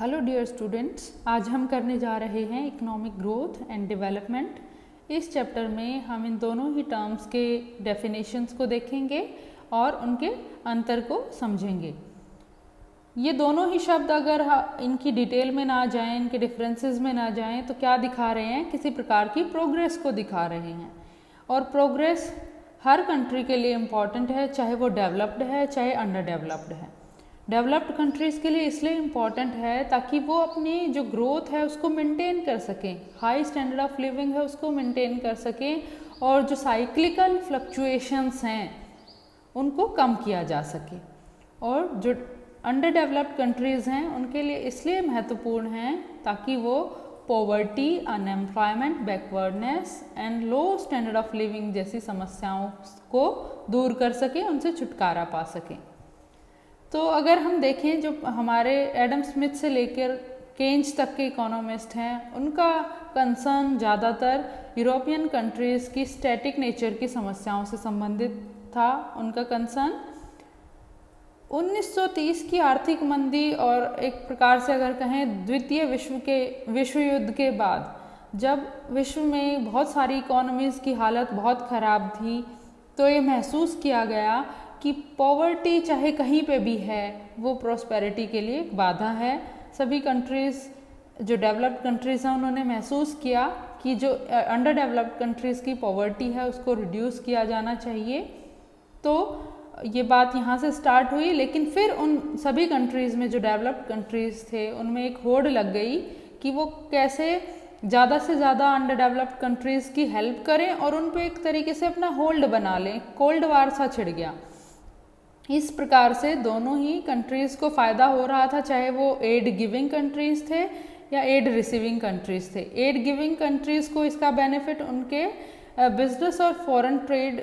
Hello dear students, आज हम करने जा रहे हैं इकोनॉमिक ग्रोथ एंड डेवलपमेंट। इस चैप्टर में हम इन दोनों ही टर्म्स के डेफिनेशंस को देखेंगे और उनके अंतर को समझेंगे। ये दोनों ही शब्द अगर इनकी डिटेल में ना जाएं, इनके डिफरेंसेस में ना जाएं, तो क्या दिखा रहे हैं? किसी प्रकार की प्रोग्रेस को दिखा रहे हैं। और प्रोग्रेस हर कंट्री के लिए इम्पॉर्टेंट है, चाहे वो डेवलप्ड है चाहे अंडर डेवलप्ड है। डेवलप्ड कंट्रीज़ के लिए इसलिए इम्पॉर्टेंट है ताकि वो अपनी जो ग्रोथ है उसको मेंटेन कर सकें, हाई स्टैंडर्ड ऑफ लिविंग है उसको मेंटेन कर सकें, और जो साइक्लिकल फ्लक्चुएशंस हैं उनको कम किया जा सके। और जो अंडर डेवलप्ड कंट्रीज़ हैं उनके लिए इसलिए महत्वपूर्ण हैं ताकि वो poverty, unemployment, backwardness and low standard of living जैसी समस्याओं को दूर कर सकें, उनसे छुटकारा पा सकें। तो अगर हम देखें, जो हमारे एडम स्मिथ से लेकर केन्स तक के इकोनॉमिस्ट हैं, उनका कंसर्न ज़्यादातर यूरोपियन कंट्रीज़ की स्टैटिक नेचर की समस्याओं से संबंधित था। उनका कंसर्न 1930 की आर्थिक मंदी और एक प्रकार से अगर कहें द्वितीय विश्व युद्ध के बाद, जब विश्व में बहुत सारी इकोनॉमीज़ की हालत बहुत ख़राब थी, तो ये महसूस किया गया कि पॉवर्टी चाहे कहीं पे भी है वो प्रॉस्पेरिटी के लिए एक बाधा है। सभी कंट्रीज़, जो डेवलप्ड कंट्रीज़ हैं, उन्होंने महसूस किया कि जो अंडर डेवलप्ड कंट्रीज़ की पॉवर्टी है उसको रिड्यूस किया जाना चाहिए। तो ये बात यहाँ से स्टार्ट हुई, लेकिन फिर उन सभी कंट्रीज़ में जो डेवलप्ड कंट्रीज़ थे उनमें एक होड़ लग गई कि वो कैसे ज़्यादा से ज़्यादा अंडर डेवलप्ड कंट्रीज़ की हेल्प करें और उन पर एक तरीके से अपना होल्ड बना लें। कोल्ड वार सा छिड़ गया। इस प्रकार से दोनों ही कंट्रीज़ को फ़ायदा हो रहा था, चाहे वो एड गिविंग कंट्रीज़ थे या एड रिसीविंग कंट्रीज़ थे। एड गिविंग कंट्रीज़ को इसका बेनिफिट उनके बिजनेस और फॉरेन ट्रेड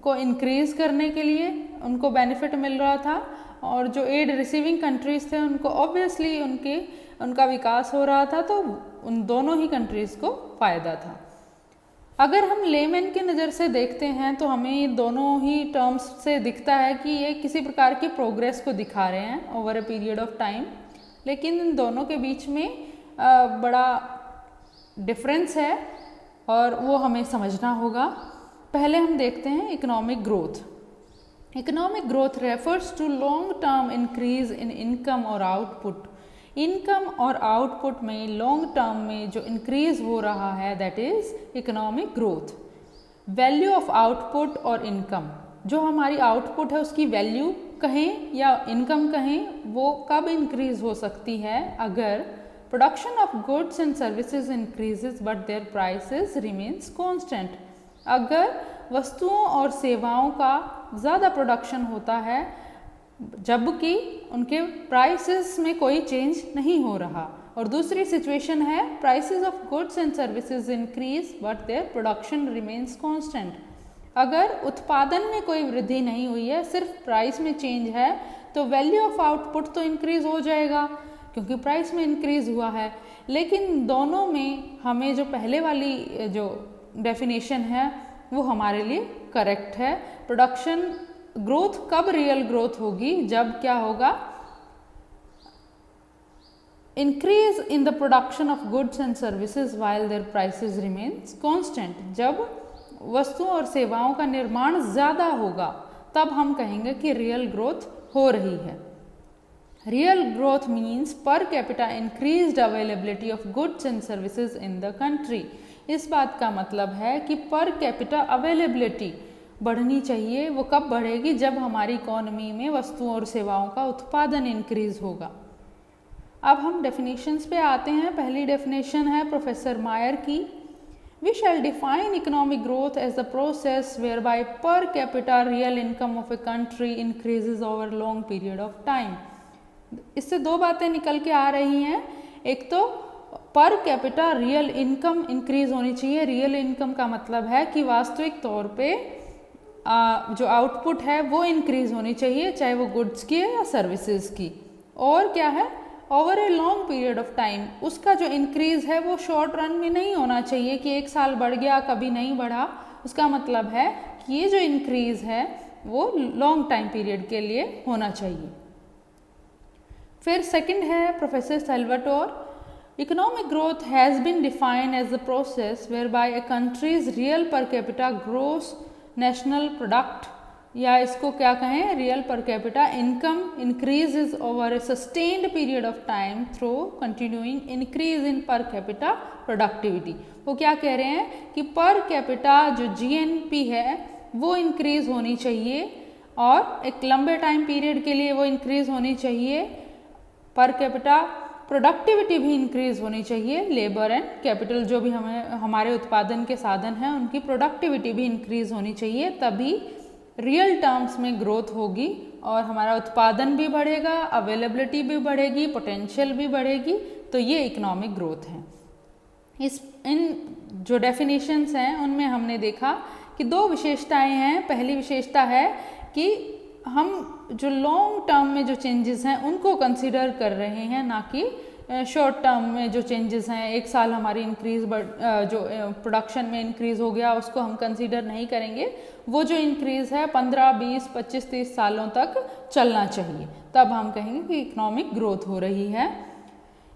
को इंक्रीज़ करने के लिए उनको बेनिफिट मिल रहा था, और जो एड रिसीविंग कंट्रीज़ थे उनको ऑब्वियसली उनका विकास हो रहा था, तो उन दोनों ही कंट्रीज़ को फ़ायदा था। अगर हम लेमैन की नज़र से देखते हैं तो हमें दोनों ही टर्म्स से दिखता है कि ये किसी प्रकार की प्रोग्रेस को दिखा रहे हैं over a period of time, लेकिन इन दोनों के बीच में बड़ा डिफरेंस है और वो हमें समझना होगा। पहले हम देखते हैं economic growth. Economic growth refers to long term increase in income और आउटपुट। इनकम और आउटपुट में लॉन्ग टर्म में जो इंक्रीज हो रहा है, that is economic growth. Value of output और इनकम, जो हमारी आउटपुट है उसकी वैल्यू कहें या इनकम कहें, वो कब इंक्रीज हो सकती है? अगर production of goods and services increases but their prices remains constant. अगर वस्तुओं और सेवाओं का ज़्यादा प्रोडक्शन होता है जबकि उनके प्राइसेस में कोई चेंज नहीं हो रहा, और दूसरी सिचुएशन है prices of goods and services increase but their production remains constant. अगर उत्पादन में कोई वृद्धि नहीं हुई है, सिर्फ प्राइस में चेंज है, तो वैल्यू ऑफ आउटपुट तो इंक्रीज हो जाएगा क्योंकि प्राइस में इंक्रीज हुआ है। लेकिन दोनों में हमें जो पहले वाली जो डेफिनेशन है वो हमारे लिए करेक्ट है। प्रोडक्शन ग्रोथ कब रियल ग्रोथ होगी? जब क्या होगा? Increase in the production of goods and services while their prices remains constant. जब वस्तुओं और सेवाओं का निर्माण ज़्यादा होगा तब हम कहेंगे कि रियल ग्रोथ हो रही है। Real growth means per capita increased availability of goods and services in the country. इस बात का मतलब है कि पर कैपिटा अवेलेबिलिटी बढ़नी चाहिए। वो कब बढ़ेगी? जब हमारी इकोनॉमी में वस्तुओं और सेवाओं का उत्पादन इंक्रीज होगा। अब हम डेफिनेशंस पे आते हैं। पहली डेफिनेशन है प्रोफेसर मायर की। We shall define economic growth as the process whereby per capita real income of a country increases over long period of time. इससे दो बातें निकल के आ रही हैं। एक तो पर कैपिटा रियल इनकम इंक्रीज होनी चाहिए। रियल इनकम का मतलब है कि वास्तविक तौर पे जो आउटपुट है वो इंक्रीज होनी चाहिए, चाहे वो गुड्स की है या सर्विसेज की। और क्या है? Over a long period of time. उसका जो इंक्रीज है वो शॉर्ट रन में नहीं होना चाहिए कि एक साल बढ़ गया कभी नहीं बढ़ा। उसका मतलब है कि ये जो इंक्रीज है वो लॉन्ग टाइम पीरियड के लिए होना चाहिए। फिर सेकंड है professor Salvatore, economic growth has been defined as the process whereby a country's real per capita gross national product, या इसको क्या कहें, real per capita income increases over a sustained period of time through continuing increase in per capita productivity. वो क्या कह रहे हैं कि पर कैपिटा जो जीएनपी है वो इंक्रीज होनी चाहिए और एक लंबे टाइम पीरियड के लिए वो इंक्रीज होनी चाहिए। पर कैपिटा प्रोडक्टिविटी भी इंक्रीज होनी चाहिए, लेबर एंड कैपिटल जो भी हमारे उत्पादन के साधन हैं उनकी प्रोडक्टिविटी भी इंक्रीज होनी चाहिए, तभी रियल टर्म्स में ग्रोथ होगी और हमारा उत्पादन भी बढ़ेगा, अवेलेबिलिटी भी बढ़ेगी, पोटेंशियल भी बढ़ेगी। तो ये इकोनॉमिक ग्रोथ है। इन जो डेफिनेशंस हैं उनमें हमने देखा कि दो विशेषताएं हैं। पहली विशेषता है कि हम जो लॉन्ग टर्म में जो चेंजेस हैं उनको कंसीडर कर रहे हैं, ना कि शॉर्ट टर्म में जो चेंजेस हैं। एक साल हमारी इंक्रीज जो प्रोडक्शन में इंक्रीज हो गया उसको हम कंसीडर नहीं करेंगे, वो जो इंक्रीज है 15, 20, 25, 30 सालों तक चलना चाहिए, तब हम कहेंगे कि इकोनॉमिक ग्रोथ हो रही है।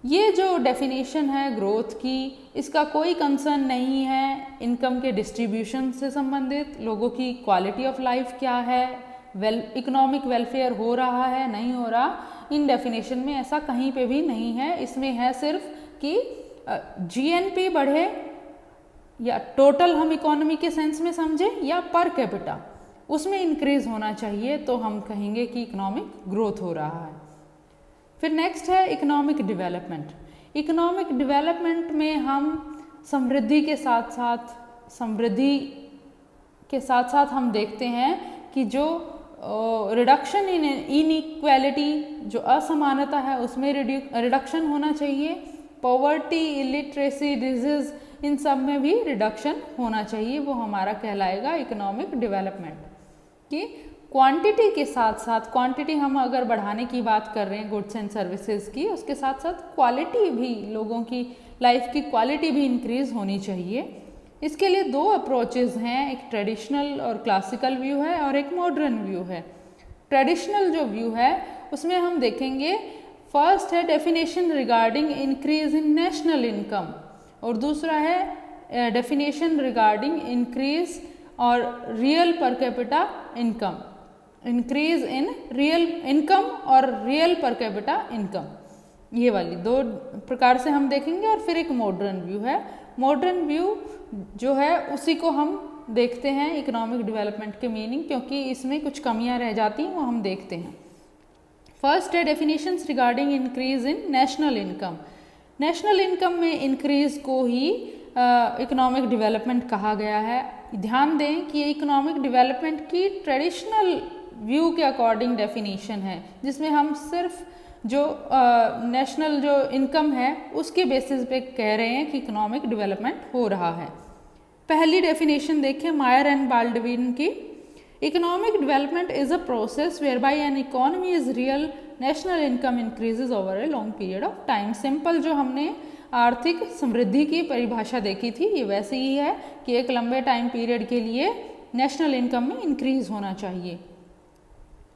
ये जो डेफिनेशन है ग्रोथ की, इसका कोई कंसर्न नहीं है इनकम के डिस्ट्रीब्यूशन से संबंधित, लोगों की क्वालिटी ऑफ लाइफ क्या है, इकोनॉमिक वेलफेयर हो रहा है नहीं हो रहा, इन डेफिनेशन में ऐसा कहीं पे भी नहीं है। इसमें है सिर्फ कि जीएनपी बढ़े या टोटल हम इकोनॉमी के सेंस में समझें या पर कैपिटा उसमें इंक्रीज होना चाहिए, तो हम कहेंगे कि इकोनॉमिक ग्रोथ हो रहा है। फिर नेक्स्ट है इकोनॉमिक डेवलपमेंट। इकोनॉमिक डेवलपमेंट में हम समृद्धि के साथ साथ हम देखते हैं कि जो रिडक्शन इन इनइक्वालिटी, जो असमानता है उसमें रिडक्शन होना चाहिए, पॉवर्टी, इलिटरेसी, डिजीज, इन सब में भी रिडक्शन होना चाहिए। वो हमारा कहलाएगा इकोनॉमिक डेवलपमेंट। कि क्वांटिटी के साथ साथ, क्वांटिटी हम अगर बढ़ाने की बात कर रहे हैं गुड्स एंड सर्विसेज की, उसके साथ साथ क्वालिटी भी, लोगों की लाइफ की क्वालिटी भी इंक्रीज होनी चाहिए। इसके लिए दो अप्रोचेज हैं, एक ट्रेडिशनल और क्लासिकल व्यू है और एक मॉडर्न व्यू है। ट्रेडिशनल जो व्यू है उसमें हम देखेंगे, फर्स्ट है definition regarding increase in national income और दूसरा है डेफिनेशन रिगार्डिंग इंक्रीज और real per capita income, increase in real income और रियल पर कैपिटा इनकम। ये वाली दो प्रकार से हम देखेंगे। और फिर एक मॉडर्न व्यू है। मॉडर्न व्यू जो है उसी को हम देखते हैं इकोनॉमिक डेवलपमेंट के मीनिंग, क्योंकि इसमें कुछ कमियां रह जाती हैं वो हम देखते हैं। फर्स्ट है definitions regarding increase in national income. National income में इंक्रीज को ही इकोनॉमिक डेवलपमेंट कहा गया है। ध्यान दें कि ये इकोनॉमिक डेवलपमेंट की ट्रेडिशनल व्यू के अकॉर्डिंग डेफिनेशन है, जिसमें हम सिर्फ जो नेशनल जो इनकम है उसके बेसिस पे कह रहे हैं कि इकोनॉमिक डेवलपमेंट हो रहा है। पहली डेफिनेशन देखें मायर एंड बाल्डविन की। Economic development is a process whereby an economy is real national income increases over a long period of time. Simple जो हमने आर्थिक समृद्धि की परिभाषा देखी थी, ये वैसे ही है कि एक लंबे टाइम पीरियड के लिए नेशनल इनकम में इंक्रीज होना चाहिए।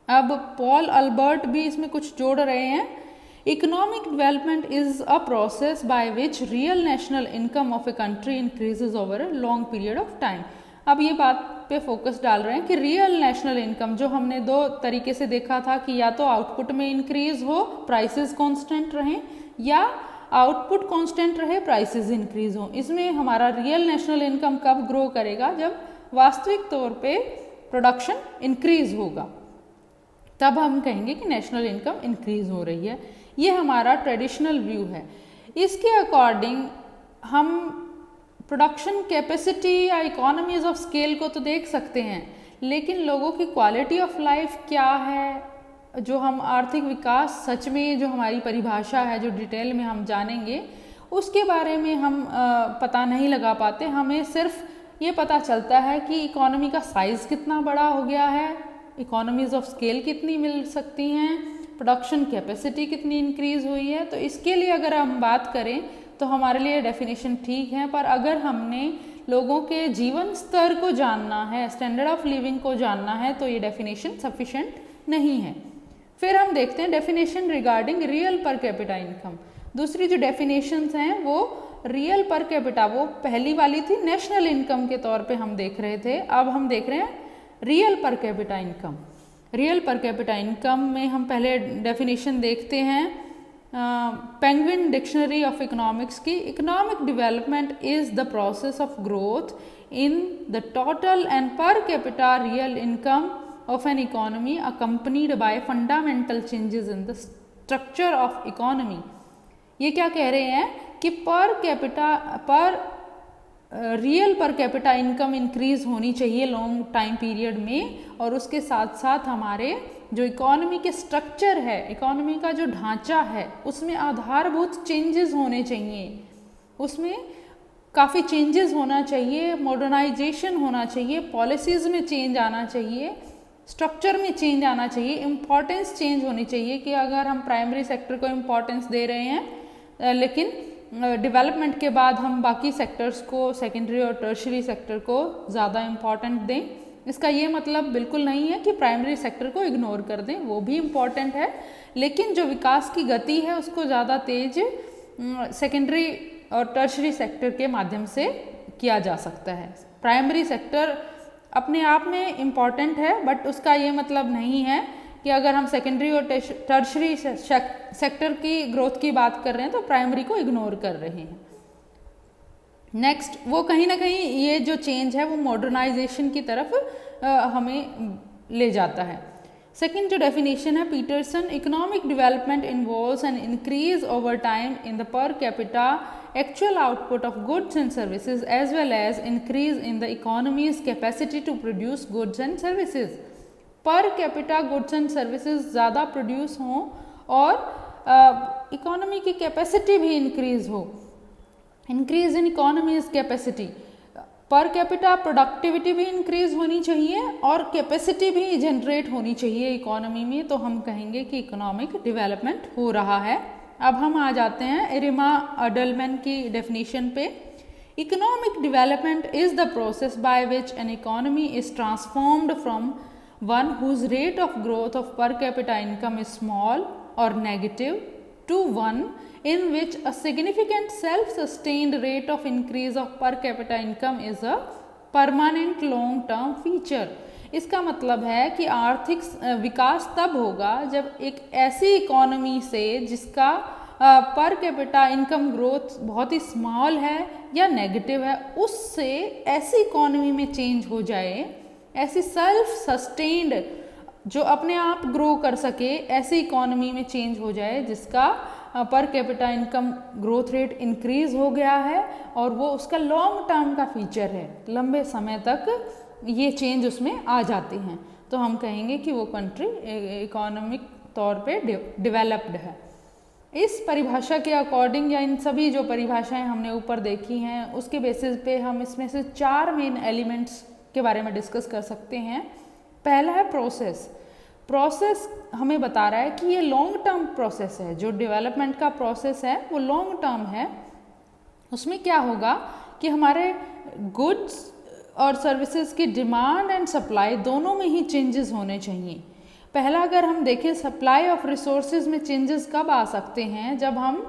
अब पॉल अल्बर्ट भी इसमें कुछ जोड़ रहे हैं। Economic development is a process by which real national income of a country increases over a long period of time. अब ये बात पे फोकस डाल रहे हैं कि रियल नेशनल इनकम, जो हमने दो तरीके से देखा था कि या तो आउटपुट में इंक्रीज हो, प्राइसेस कांस्टेंट रहें, या आउटपुट कांस्टेंट रहे, प्राइसेस इंक्रीज हो। इसमें हमारा रियल नेशनल इनकम कब ग्रो करेगा? जब वास्तविक तौर पे प्रोडक्शन इंक्रीज होगा, तब हम कहेंगे कि नेशनल इनकम इंक्रीज हो रही है। ये हमारा ट्रेडिशनल व्यू है। इसके अकॉर्डिंग हम प्रोडक्शन कैपेसिटी या इकोनॉमीज ऑफ स्केल को तो देख सकते हैं, लेकिन लोगों की क्वालिटी ऑफ लाइफ क्या है, जो हम आर्थिक विकास सच में जो हमारी परिभाषा है, जो डिटेल में हम जानेंगे, उसके बारे में हम पता नहीं लगा पाते। हमें सिर्फ ये पता चलता है कि इकोनॉमी का साइज़ कितना बड़ा हो गया है, इकोनॉमीज ऑफ स्केल कितनी मिल सकती हैं, प्रोडक्शन कैपेसिटी कितनी इंक्रीज हुई है। तो इसके लिए अगर हम बात करें तो हमारे लिए डेफिनेशन ठीक है, पर अगर हमने लोगों के जीवन स्तर को जानना है, स्टैंडर्ड ऑफ लिविंग को जानना है, तो ये डेफिनेशन सफिशेंट नहीं है। फिर हम देखते हैं definition regarding real per capita income. दूसरी जो डेफिनेशंस हैं वो रियल पर कैपिटा, वो पहली वाली थी नेशनल इनकम के तौर पे हम देख रहे थे, अब हम देख रहे हैं real per capita income. Real per capita income में हम पहले डेफिनेशन देखते हैं पेंगुइन डिक्शनरी ऑफ इकोनॉमिक्स की। Economic development is the process of growth in the total and पर capita real income of an economy accompanied by fundamental changes in the structure of economy। ये क्या कह रहे हैं कि real per capita income increase होनी चाहिए long time period में, और उसके साथ साथ हमारे जो इकोनॉमी के स्ट्रक्चर है, इकोनॉमी का जो ढांचा है, उसमें आधारभूत चेंजेस होने चाहिए, उसमें काफ़ी चेंजेस होना चाहिए, मॉडर्नाइजेशन होना चाहिए, पॉलिसीज़ में चेंज आना चाहिए, स्ट्रक्चर में चेंज आना चाहिए, इम्पॉर्टेंस चेंज होनी चाहिए कि अगर हम प्राइमरी सेक्टर को इम्पॉर्टेंस दे रहे हैं लेकिन डेवलपमेंट के बाद हम बाकी सेक्टर्स को, सेकेंडरी और टर्शरी सेक्टर को ज़्यादा इम्पॉर्टेंट दें, इसका ये मतलब बिल्कुल नहीं है कि प्राइमरी सेक्टर को इग्नोर कर दें, वो भी इम्पॉर्टेंट है, लेकिन जो विकास की गति है उसको ज़्यादा तेज सेकेंडरी और टर्शरी सेक्टर के माध्यम से किया जा सकता है। प्राइमरी सेक्टर अपने आप में इम्पॉर्टेंट है, बट उसका ये मतलब नहीं है कि अगर हम सेकेंडरी और टर्शरी सेक्टर की ग्रोथ की बात कर रहे हैं तो प्राइमरी को इग्नोर कर रहे हैं। नेक्स्ट, वो कहीं ना कहीं ये जो चेंज है वो मॉडर्नाइजेशन की तरफ हमें ले जाता है। सेकेंड जो डेफिनेशन है Peterson, economic development involves an increase over time in the per capita actual output of goods and services as well as increase in the economy's capacity to produce goods and services। Per capita goods and services ज़्यादा produce हों और economy की capacity भी increase हो, increase in economies capacity, पर capita productivity भी increase होनी चाहिए और कैपेसिटी भी जनरेट होनी चाहिए इकोनॉमी में, तो हम कहेंगे कि इकोनॉमिक डेवलपमेंट हो रहा है। अब हम आ जाते हैं एरिमा अडलमैन की डेफिनेशन पे। Economic development is the process by which an economy is transformed from one whose rate of growth of per capita income is small और negative to one in which a significant self-sustained rate of increase of per capita income is a permanent long-term feature। इसका मतलब है कि आर्थिक विकास तब होगा जब एक ऐसी इकोनॉमी से जिसका पर कैपिटा इनकम ग्रोथ बहुत ही स्मॉल है या नेगेटिव है, उससे ऐसी इकोनॉमी में चेंज हो जाए, ऐसी सेल्फ सस्टेन्ड जो अपने आप ग्रो कर सके, ऐसी इकोनॉमी में चेंज हो जाए जिसका पर capita income growth rate increase हो गया है और वो उसका लॉन्ग टर्म का फीचर है, लंबे समय तक ये चेंज उसमें आ जाती हैं, तो हम कहेंगे कि वो कंट्री इकोनॉमिक तौर पे डेवलप्ड है। इस परिभाषा के अकॉर्डिंग या इन सभी जो परिभाषाएं हमने ऊपर देखी हैं उसके बेसिस पे हम इसमें से 4 मेन एलिमेंट्स के बारे में डिस्कस कर सकते हैं। पहला है प्रोसेस। प्रोसेस हमें बता रहा है कि ये लॉन्ग टर्म प्रोसेस है, जो डेवलपमेंट का प्रोसेस है वो लॉन्ग टर्म है। उसमें क्या होगा कि हमारे गुड्स और सर्विसेज की डिमांड एंड सप्लाई दोनों में ही चेंजेस होने चाहिए। पहला अगर हम देखें सप्लाई ऑफ रिसोर्सेज में चेंजेस कब आ सकते हैं, जब हम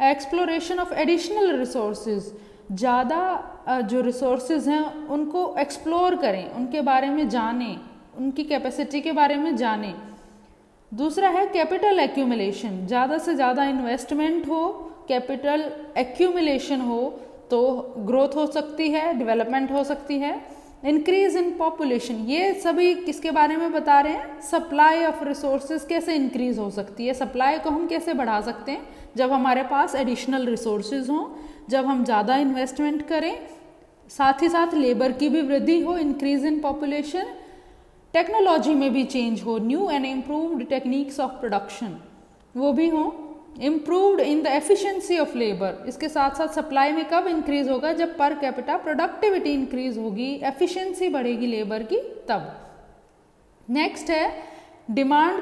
एक्सप्लोरेशन ऑफ एडिशनल रिसोर्सेज, ज़्यादा जो रिसोर्सेज हैं उनको एक्सप्लोर करें, उनके बारे में जानें, उनकी कैपेसिटी के बारे में जानें। दूसरा है कैपिटल एक्यूमुलेशन, ज़्यादा से ज़्यादा इन्वेस्टमेंट हो, कैपिटल एक्यूमुलेशन हो तो ग्रोथ हो सकती है, डेवलपमेंट हो सकती है। इंक्रीज इन पॉपुलेशन, ये सभी किसके बारे में बता रहे हैं, सप्लाई ऑफ रिसोर्सेज कैसे इंक्रीज हो सकती है, सप्लाई को हम कैसे बढ़ा सकते हैं, जब हमारे पास एडिशनल रिसोर्सेज हों, जब हम ज़्यादा इन्वेस्टमेंट करें, साथ ही साथ लेबर की भी वृद्धि हो, इंक्रीज इन पॉपुलेशन, टेक्नोलॉजी में भी चेंज हो, new and improved techniques of production वो भी हो, improved in the efficiency of labour. इसके साथ साथ सप्लाई में कब इंक्रीज होगा, जब पर कैपिटा प्रोडक्टिविटी इंक्रीज होगी, एफिशिएंसी बढ़ेगी लेबर की, तब। नेक्स्ट है डिमांड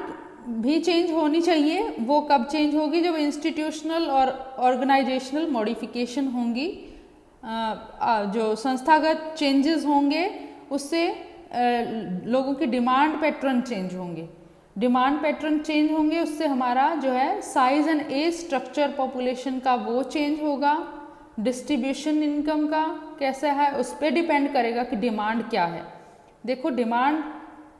भी चेंज होनी चाहिए। वो कब चेंज होगी, जब इंस्टीट्यूशनल और ऑर्गेनाइजेशनल मॉडिफिकेशन होंगी, जो संस्थागत चेंजेस होंगे उससे लोगों के डिमांड पैटर्न चेंज होंगे। डिमांड पैटर्न चेंज होंगे, उससे हमारा जो है size and age structure population का वो चेंज होगा। डिस्ट्रीब्यूशन इनकम का कैसा है उस पर डिपेंड करेगा कि डिमांड क्या है। देखो डिमांड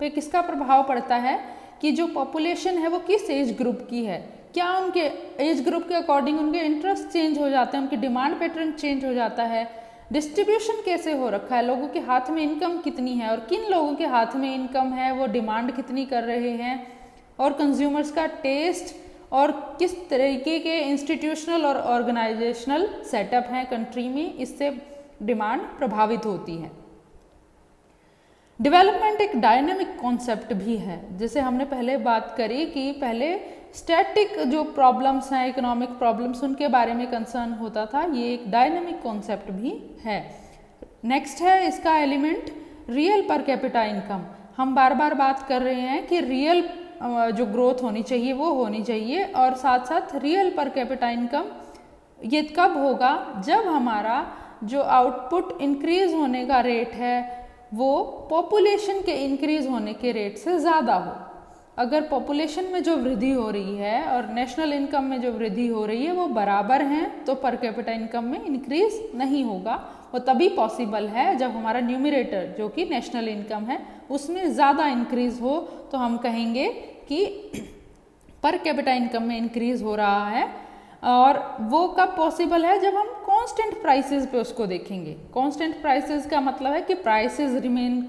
पे किसका प्रभाव पड़ता है कि जो पॉपुलेशन है वो किस एज ग्रुप की है, क्या उनके एज ग्रुप के अकॉर्डिंग उनके इंटरेस्ट चेंज हो जाते हैं, उनकी डिमांड पैटर्न चेंज हो जाता है। डिस्ट्रीब्यूशन कैसे हो रखा है, लोगों के हाथ में इनकम कितनी है और किन लोगों के हाथ में इनकम है, वो डिमांड कितनी कर रहे हैं, और कंज्यूमर्स का टेस्ट और किस तरीके के इंस्टीट्यूशनल और ऑर्गेनाइजेशनल सेटअप हैं कंट्री में, इससे डिमांड प्रभावित होती है। डेवलपमेंट एक डायनेमिक कॉन्सेप्ट भी है, जैसे हमने पहले बात करी कि पहले स्टैटिक जो प्रॉब्लम्स हैं, इकोनॉमिक प्रॉब्लम्स, उनके बारे में कंसर्न होता था, ये एक डायनेमिक कॉन्सेप्ट भी है। नेक्स्ट है इसका element real per capita income. हम बार बार बात कर रहे हैं कि रियल जो ग्रोथ होनी चाहिए वो होनी चाहिए, और साथ साथ रियल पर कैपिटा इनकम ये कब होगा, जब हमारा जो आउटपुट इंक्रीज होने का रेट है वो पॉपुलेशन के इंक्रीज होने के रेट से ज़्यादा हो। अगर पॉपुलेशन में जो वृद्धि हो रही है और नेशनल इनकम में जो वृद्धि हो रही है वो बराबर हैं, तो पर कैपिटा इनकम में इंक्रीज नहीं होगा। वो तभी पॉसिबल है जब हमारा न्यूमरेटर जो कि नेशनल इनकम है उसमें ज़्यादा इंक्रीज हो, तो हम कहेंगे कि पर कैपिटा इनकम में इंक्रीज हो रहा है। और वो कब पॉसिबल है, जब हम कांस्टेंट प्राइसेस पे उसको देखेंगे। कांस्टेंट प्राइसेस का मतलब है कि prices remain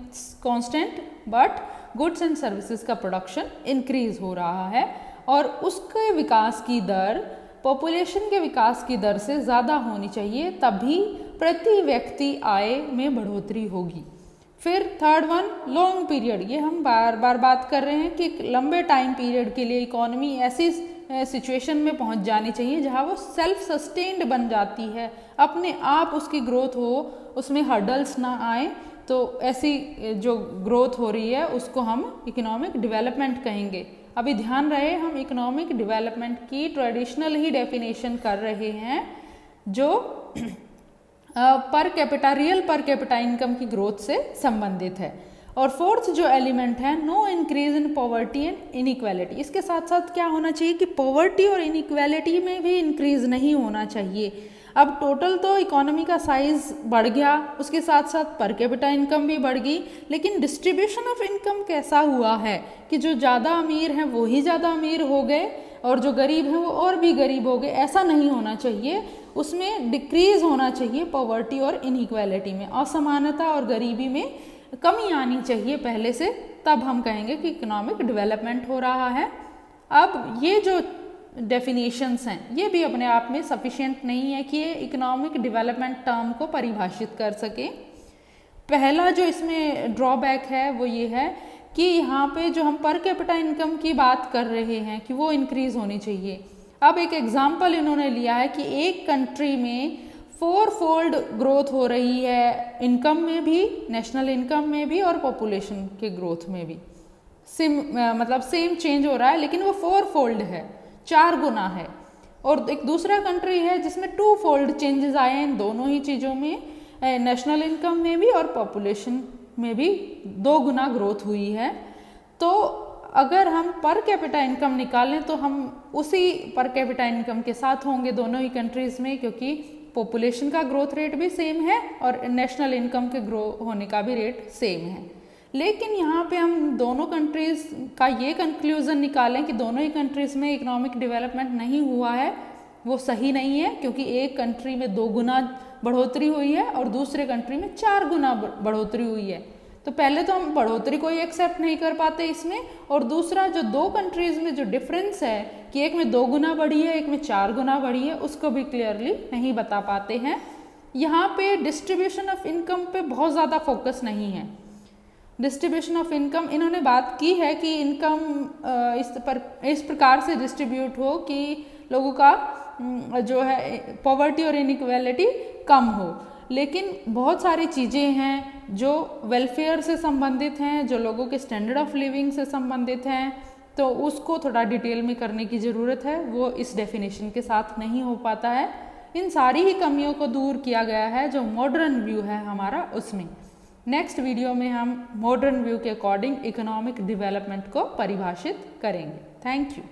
constant but goods and services का प्रोडक्शन इंक्रीज हो रहा है, और उसके विकास की दर पॉपुलेशन के विकास की दर से ज़्यादा होनी चाहिए, तभी प्रति व्यक्ति आय में बढ़ोतरी होगी। फिर थर्ड वन लॉन्ग पीरियड, ये हम बार बार बात कर रहे हैं कि लंबे टाइम पीरियड के लिए इकोनॉमी ऐसी सिचुएशन में पहुंच जानी चाहिए जहां वो सेल्फ सस्टेन्ड बन जाती है, अपने आप उसकी ग्रोथ हो, उसमें हर्डल्स ना आए, तो ऐसी जो ग्रोथ हो रही है उसको हम इकोनॉमिक डेवलपमेंट कहेंगे। अभी ध्यान रहे हम इकोनॉमिक डेवलपमेंट की ट्रेडिशनल ही डेफिनेशन कर रहे हैं जो per capita real per capita income की ग्रोथ से संबंधित है। और फोर्थ जो एलिमेंट है no increase in poverty and inequality, इसके साथ साथ क्या होना चाहिए कि पॉवर्टी और इनइक्वालिटी में भी इंक्रीज नहीं होना चाहिए। अब टोटल तो इकोनॉमी का साइज बढ़ गया, उसके साथ साथ पर कैपिटा इनकम भी बढ़ गई, लेकिन डिस्ट्रीब्यूशन ऑफ इनकम कैसा हुआ है कि जो ज़्यादा अमीर हैं वो ही ज़्यादा अमीर हो गए और जो गरीब हैं वो और भी गरीब हो गए, ऐसा नहीं होना चाहिए। उसमें डिक्रीज होना चाहिए पॉवर्टी और इनइक्वालिटी में, असमानता और गरीबी में कमी आनी चाहिए पहले से, तब हम कहेंगे कि इकोनॉमिक डेवलपमेंट हो रहा है। अब ये जो डेफिनेशंस हैं ये भी अपने आप में सफिशिएंट नहीं है कि ये इकोनॉमिक डेवलपमेंट टर्म को परिभाषित कर सके। पहला जो इसमें ड्रॉबैक है वो ये है कि यहाँ पे जो हम पर कैपिटा इनकम की बात कर रहे हैं कि वो इंक्रीज होनी चाहिए। अब एक एग्जाम्पल इन्होंने लिया है कि एक कंट्री में 4-fold ग्रोथ हो रही है इनकम में भी, नेशनल इनकम में भी और पॉपुलेशन के ग्रोथ में भी, मतलब सेम चेंज हो रहा है, लेकिन वो 4-fold है, 4 गुना है। और एक दूसरा कंट्री है जिसमें 2-fold चेंजेस आए हैं इन दोनों ही चीज़ों में, नेशनल इनकम में भी और पॉपुलेशन में भी 2 गुना ग्रोथ हुई है। तो अगर हम पर कैपिटा इनकम निकालें तो हम उसी पर कैपिटा इनकम के साथ होंगे दोनों ही कंट्रीज़ में, क्योंकि पॉपुलेशन का ग्रोथ रेट भी सेम है और नेशनल इनकम के ग्रो होने का भी रेट सेम है। लेकिन यहाँ पे हम दोनों कंट्रीज़ का ये कंक्लूज़न निकालें कि दोनों ही कंट्रीज़ में इकोनॉमिक डेवलपमेंट नहीं हुआ है, वो सही नहीं है, क्योंकि एक कंट्री में 2 गुना बढ़ोतरी हुई है और दूसरे कंट्री में 4 गुना बढ़ोतरी हुई है। तो पहले तो हम बढ़ोतरी को ही एक्सेप्ट नहीं कर पाते इसमें, और दूसरा जो 2 कंट्रीज़ में जो डिफरेंस है कि एक में 2 गुना बढ़ी है एक में 4 गुना बढ़ी है, उसको भी क्लियरली नहीं बता पाते हैं। यहाँ पे डिस्ट्रीब्यूशन ऑफ इनकम पे बहुत ज़्यादा फोकस नहीं है। डिस्ट्रीब्यूशन ऑफ इनकम इन्होंने बात की है कि इनकम इस प्रकार से डिस्ट्रीब्यूट हो कि लोगों का जो है पॉवर्टी और इनइक्वालिटी कम हो, लेकिन बहुत सारी चीज़ें हैं जो वेलफेयर से संबंधित हैं, जो लोगों के स्टैंडर्ड ऑफ लिविंग से संबंधित हैं, तो उसको थोड़ा डिटेल में करने की ज़रूरत है, वो इस डेफिनेशन के साथ नहीं हो पाता है। इन सारी ही कमियों को दूर किया गया है जो मॉडर्न व्यू है हमारा उसमें। नेक्स्ट वीडियो में हम मॉडर्न व्यू के अकॉर्डिंग इकोनॉमिक डेवलपमेंट को परिभाषित करेंगे। Thank you.